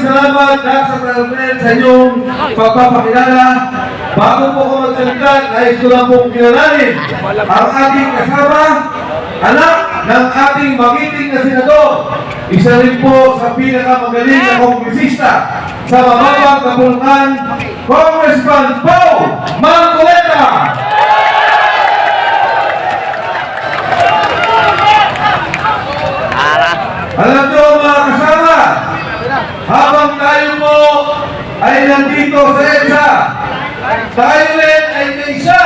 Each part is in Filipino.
salamat sa Talmen sa inyong pagpapakilala. Bago po ko magsalita, nais ko lang pong kinalanin ang ating kasama, anak ng ating magiting na senador. Isa rin po sa pinakamagaling na kongresista sa mababang kapulungan, Congressman Pau Marcoleta. Alam nyo mga kasama, habang tayo mo ay nandito sa EDSA, tayo rin ay kaisa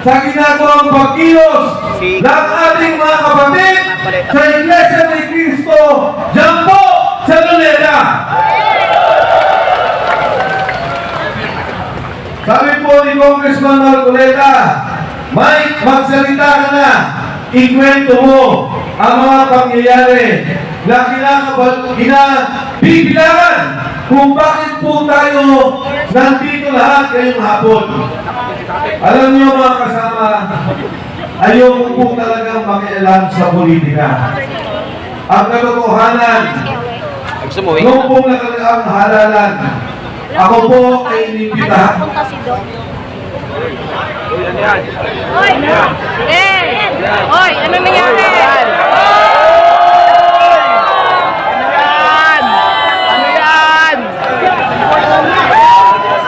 sa ginagawang pagkilos ng ating mga kapatid sa Iglesia ni Cristo dyan po sa Luneta. Sabi po ni Congressman Marcoleta, Mike, magsalita ka na, ikwento mo ang mga pangyayari na kinabibilangan kung bakit po tayo nandito lahat ngayong hapon. Alam niyo mga kasama, ayoko po talagang makialam sa politika. Ang katotohanan, nung pong nakalaang halalan, ako po ay inimbitahan. Oy, ano nangyari?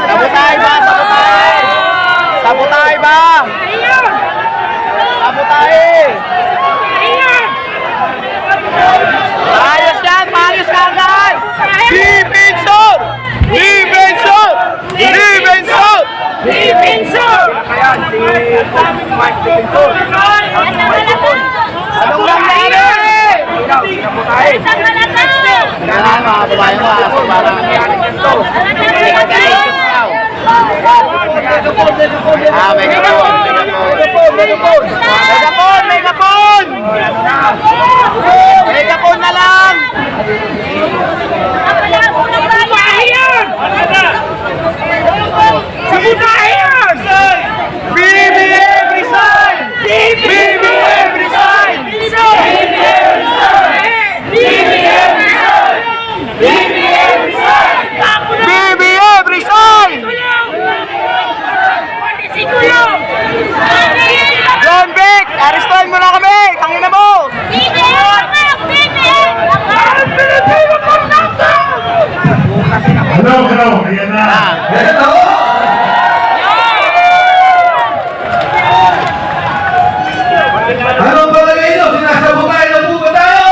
Sabotay ba? Sabotay! Ayos yan! Ayos ka agad! Defensor! Defensor! Defensor! Defensor! Ayan, si Mike Defensor. Anong nangyari? Sabotay! Kailangan mga kababayan ko, aso para nangyari ganito. May kapon! May kapon! May kapon na lang! Sabutayan! BBM resign! BBM resign! BBM resign! BBM resign! BBM resign! BBM resign! John Vic! Arestuhan mo na kami! Tangina mo! Hello, ayan na. Hello! Anong palagay nyo? Sinasabotay na po ba tayo?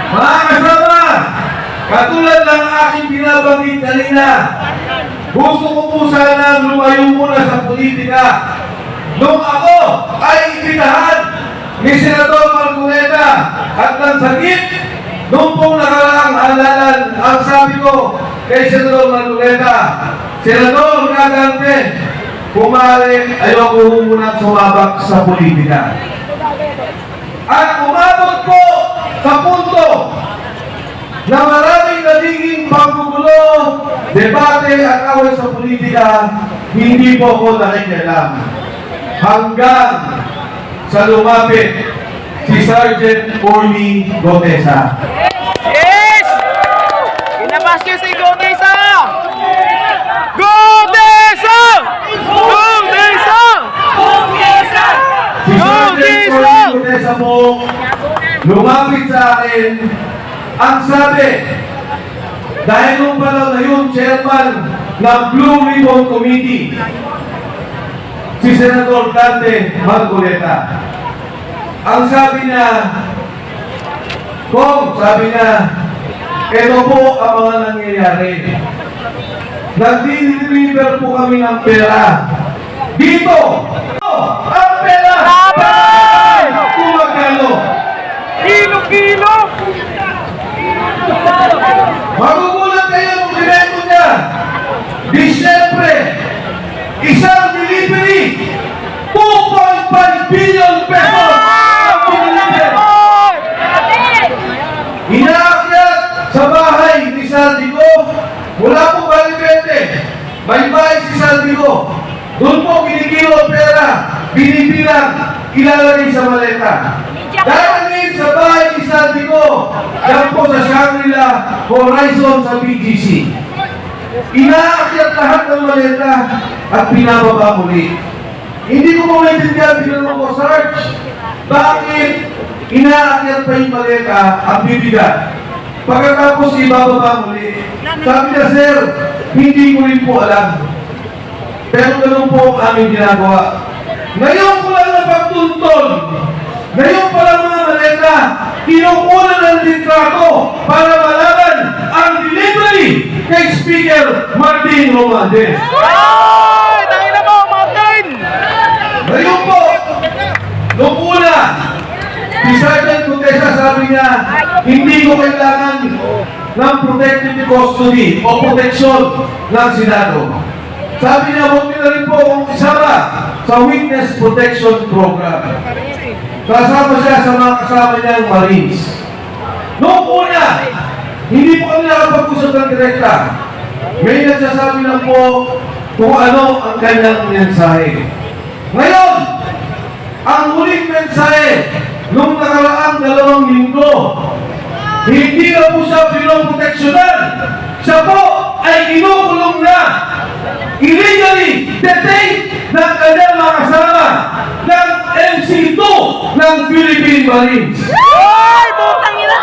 Mga kasama, katulad ng aking binabanggit kanina, gusto ko po sana lumayo muna sa politika. Nung ako ay ibinahan ni Senador Marcoleta at ng sakit, nung pong nakaraang halalan, ang sabi ko kay Senador Marcoleta, Senador Gagante, kumari, ayoko muna sumabak sa politika. At umabot po sa punto na maraming nagiging paggugulo, debate at away sa politika, hindi po ako nakikialam. Hanggang sa lumapit si Sergeant Orly Gotesa. Yes! Inabas niyo si Gotesa! Gotesa! Gotesa! Gotesa! Si Sergeant Orly Gotesa po lumapit sa akin. Ang sabi, dahil nung panahon na yun, chairman ng Blue Ribbon Committee, si Senador Dante Marcoleta. Ang sabi niya, Kong, sabi niya, ito po ang mga nangyayari. Nag-deliver po kami ng pera. Dito! Ang pera! Kung magkano? Kilo-kilo! Magugulat kayo kung direkto niya. Disyempre, isang delivery, 2.5 billion pesos ang deliver. Inaakyat sa bahay ni Saldico, mula po Balibete, may bahay si Saldico. Doon po kinikilo pera, binibilang, ilalagay sa maleta. Dahil sa bahay ni Saldico, yan po sa Shangri-La Horizon sa BGC. Inaakyat lahat ng maleta at pinababa muli. Hindi ko mo maintindihan, tinanong ko, Sarge, bakit inaakyat pa yung maleta at bibigat? Pagkatapos ibababa muli. Sabi niya, sir, hindi ko rin po alam. Pero ganun po ang aming ginagawa. Ngayon ko lang napagtuntun. Ngayon pa lang mga maleta, kinukuha ng litrato para malaman ang delivery kay Speaker Martin Romualdez. Ay! Dahil na mo, Martin! Ngayon po, noong una, si Sergeant Contessa sabi niya, hindi ko kailangan ng protective custody o proteksyon ng Senado. Sabi niya, huwag niyo na rin po akong isama sa Witness Protection Program. Kasama siya sa mga kasama niyang Marines. Noong una, hindi po kami nakapag-usap ng direkta. May nagsasabi lang po kung ano ang kanyang mensahe. Ngayon, ang huling mensahe nung nakaraang 2 linggo, hindi na po siya pinoproteksyonan. Siya po ay kinukulong na. Illegally detained ng kanyang mga kasama ng MC2 ng Philippine Marines. Ay! Putang ina!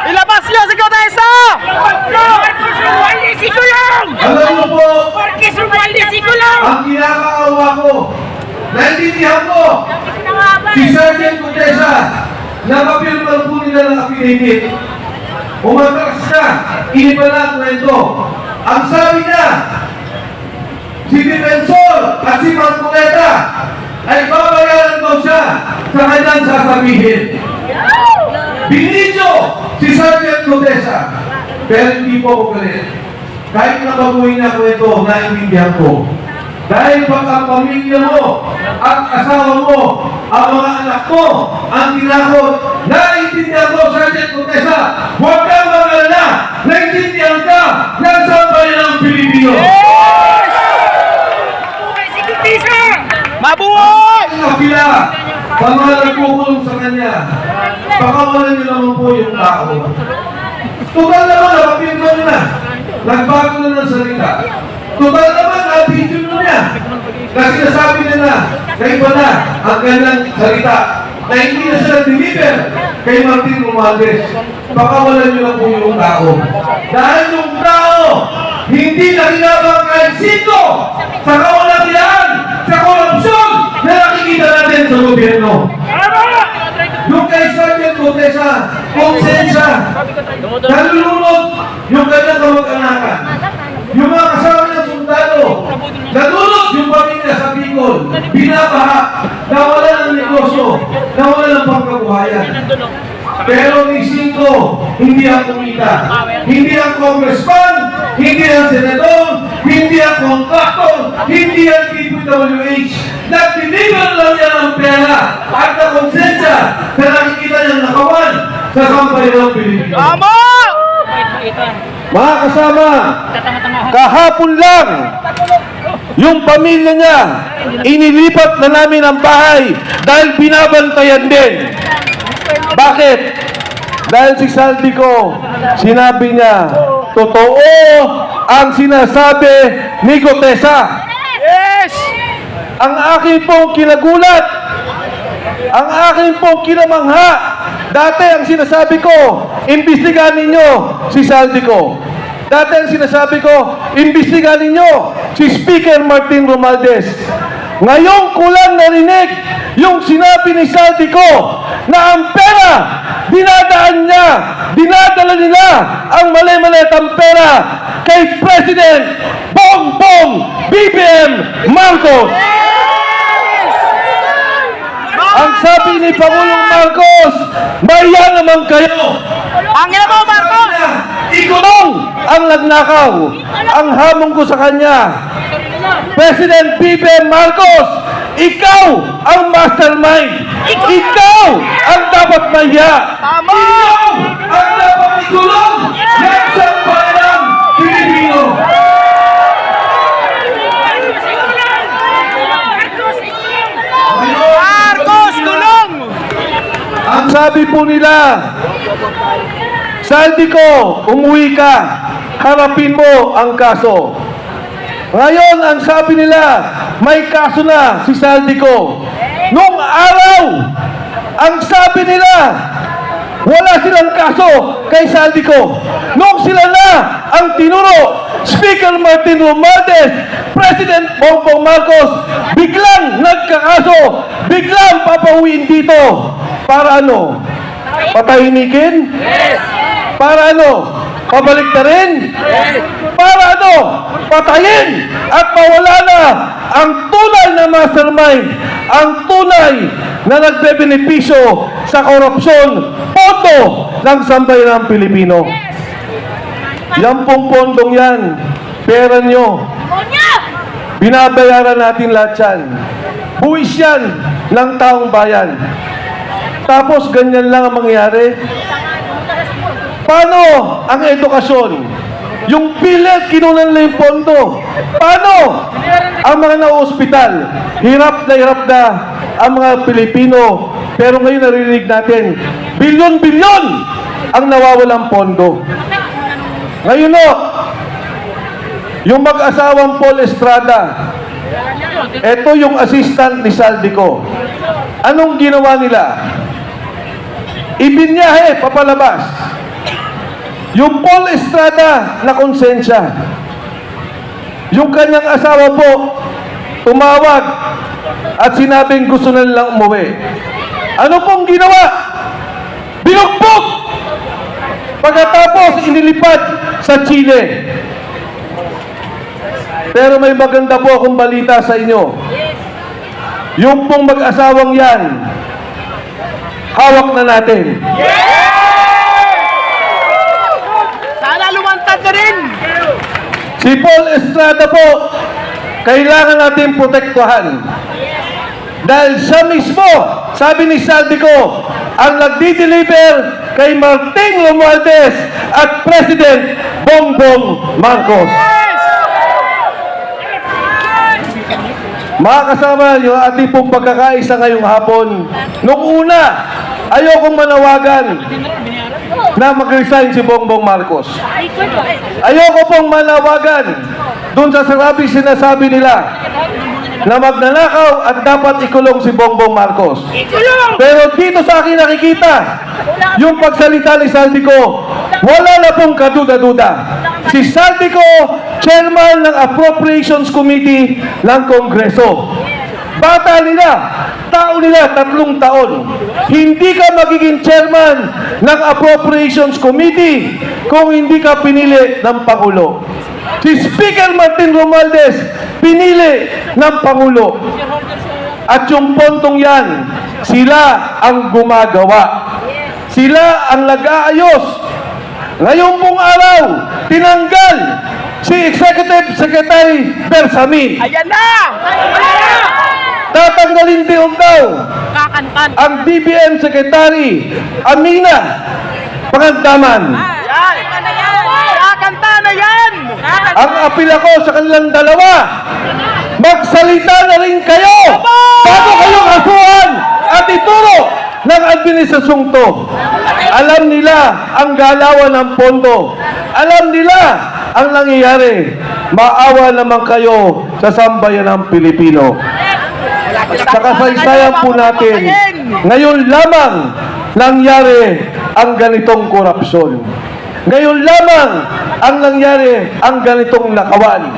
Ilabas niyo si Contessa! Marcos Romualdez si Kulong! Alam mo po, Marcos Romualdez si Kulong! ang kinakaawa ko, naintindihan ko, si Sergeant Contessa, nakapirman po nila ng affidavit. Umatras na, iniba na ang kwento. Ang sabi niya, si Defensor at si Marcoleta ay babayaran daw siya sa kanyang sasabihin. Binidyo si Sergeant Contessa, pero hindi po ako galit. Kahit na baguhin niya kwento, naintindihan ko. Dahil pag ang pamilya mo at asawa mo, ang mga anak mo, ang tinakot, naintindihan ko, Sergeant Contessa, huwag kang mag-alala, naintindihan ka ng sambayan ng Pilipino. Si Contessa! Mabuhay! Ang kapila, sa mga nagkukulong sa kanya, pakawalan niyo naman po yung tao. Total naman, napapirma nyo na. Nagbago na ng salita. Total naman, na-video nyo niya. Kasi nasabi niya na iba na ang kanyang salita na hindi na siya deliver kay Martin Romualdez. Pakawalan nyo na po yung tao. Dahil yung tao, hindi na kinabang kahit sino sa kawalang-ilaan, sa korupsyon na nakikita natin sa gobyerno. Yung kay Sergeant Contessa, konsensya, nalulunod yung kanyang kamag-anakan. Yung mga kasama ng sundalo, nalulod yung pamilya sa Bicol, binabaha, nawala ng negosyo, nawala ng pangkabuhayan. Pero ni Cinco, hindi ang kumita. Hindi ang congressman, hindi ang senador, hindi ang contractor, hindi ang DPWH. Nag-deliver lang niya ng pera at na konsensya na nakikita niyang nakawan sa sambayan ng Pilipinas. Tama! Mga kasama, kahapon lang, yung pamilya niya, inilipat na namin ang bahay dahil binabantayan din. Bakit? Dahil si Saldico, sinabi niya, totoo ang sinasabi ni Contessa. Yes! Ang aking pong kinagulat, ang aking pong kinamangha, dati ang sinasabi ko, imbestigahan ninyo si Saldico. Dati ang sinasabi ko, imbestigahan ninyo si Speaker Martin Romualdez. Ngayon ko lang narinig yung sinabi ni Saldico na ang pera, dinadala nila ang mali-malitang pera kay President Bongbong BBM Marcos. Ang sabi ni Pangulong Marcos, maya naman kayo. Ang ina mo, Marcos! Ikulong ang nagnakaw. Ang hamon ko sa kanya, President BBM Marcos, ikaw ang mastermind. Ikaw ang dapat maya. Tama! Ikaw ang dapat ikulong ng sambayanang Pilipino. Marcos, tulong! Ang sabi po nila, Saldico, umuwi ka. Harapin mo ang kaso. Ngayon, ang sabi nila, may kaso na si Saldico. Nung araw, ang sabi nila, wala silang kaso kay Saldico. Nung sila na ang tinuro, Speaker Martin Romualdez, President Bongbong Marcos, biglang nagkakaso, biglang papauwiin dito. Para ano? Patahimikin? Para ano? Pabaliktarin? Para ano? Patayin at mawala na ang tunay na mastermind, ang tunay na nagbebenepisyo sa korupsyon, pondo ng sambayanang Pilipino. Yan pong pondong yan, pera nyo. Binabayaran natin lahat yan. Buwis yan ng taong bayan. Tapos ganyan lang ang mangyari. Paano ang edukasyon? Yung pilit, kinunan lang yung pondo. Paano ang mga na-ospital? Hirap na ang mga Pilipino. Pero ngayon narinig natin, bilyon-bilyon ang nawawalang pondo. Ngayon o, yung mag-asawang Paul Estrada, ito yung assistant ni Saldico. Anong ginawa nila? Ibinyahe, papalabas. Yung Paul Estrada na konsensya. Yung kanyang asawa po, tumawag at sinabing gusto na nilang umuwi. Ano pong ginawa? Binugbog! Pagkatapos, inilipad sa Chile. Pero may maganda po akong balita sa inyo. Yung pong mag-asawang yan, hawak na natin. Sana lumantad na rin! Si Paul Estrada po, kailangan natin protektuhan. Dahil siya mismo, sabi ni Saldico, ang nagdi-deliver kay Martin Romualdez at President Bongbong Marcos. Mga kasama, yung ating pong pagkakaisa ngayong hapon, nung una, ayokong manawagan na mag-resign si Bongbong Marcos. Ayoko pong manawagan doon sa sinasabi nila na magnanakaw at dapat ikulong si Bongbong Marcos. Pero dito sa akin nakikita, yung pagsalita ni Saldico, wala na pong kaduda-duda. Si Saldico, chairman ng Appropriations Committee ng Kongreso. Bata nila, tao nila, 3 taon. Hindi ka magiging chairman ng Appropriations Committee kung hindi ka pinili ng Pangulo. Si Speaker Martin Romualdez, pinili ng Pangulo. At yung pontong yan, sila ang gumagawa. Sila ang nag-aayos. Ngayon pong araw, tinanggal si Executive Secretary Bersamin. Ayan na! Tatanggalin din daw Kakantan. ang DBM Secretary Amina Pangandaman. Yan! Kakanta na yan! Ang apil ako sa kanilang dalawa, magsalita na rin kayo bago kayo kasuhan at ituro ng administrasyong to. Alam nila ang galawan ng pondo. Alam nila ang nangyayari. Maawa naman kayo sa sambayanang Pilipino. Sa kasaysayan po natin, ngayon lamang nangyari ang ganitong korupsyon. Ngayon lamang ang nangyari ang ganitong nakawan.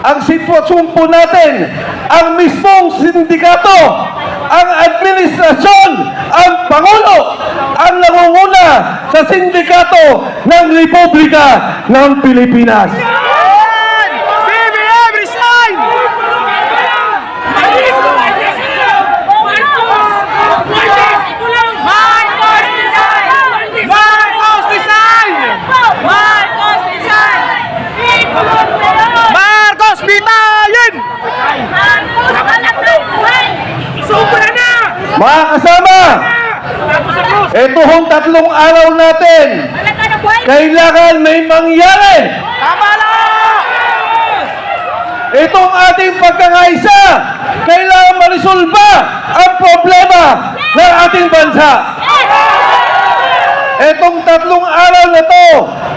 Ang sitwasyon po natin, ang mismong sindikato, ang administrasyon, ang Pangulo, ang nangunguna sa sindikato ng Republika ng Pilipinas. Yan! CBM resign! Marcos resign! Marcos bitayin! Sobra na! Mga kasama, ito hong 3 araw natin, kailangan may mangyari. Tama na! Itong ating pagkakaisa, kailangan marisolba ang problema ng ating bansa. Etong 3 araw na to,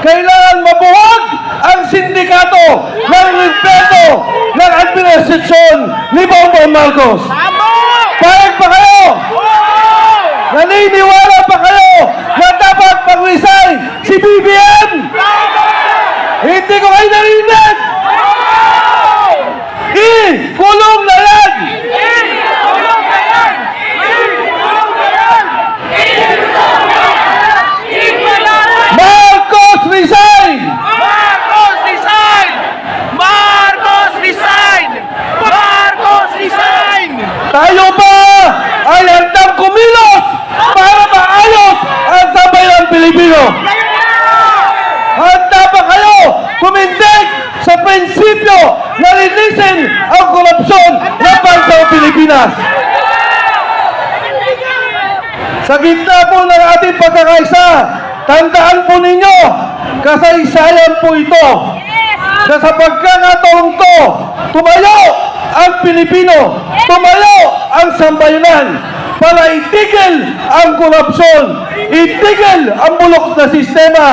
kailangan mabuwag ang sindikato ng respeto ng administrasyon ni Bongbong Marcos. Payag pa kayo? Naniniwala pa kayo na dapat mag-resign si BBM? Hindi ko kayo narinig! Kulong na yan! Marcos resign! Marcos resign! Marcos resign! Marcos resign! Tayo ba ay handang kumilos para maayos ang sambayan Pilipino? Handa ba kayo kumindig sa prinsipyo na linisin ang korupsyon ng bansang Pilipinas? Sa gitna po ng ating pagkakaisa, tandaan po ninyo, kasaysayan po ito na sa pagkakataon to, tumayo ang Pilipino, tumayo ang sambayanan para itigil ang korupsyon, itigil ang bulok na sistema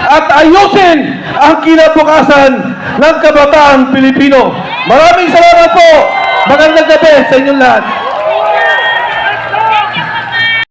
at ayusin ang kinabukasan ng kabataan Pilipino. Maraming salamat po. Magandang gabi sa inyong lahat.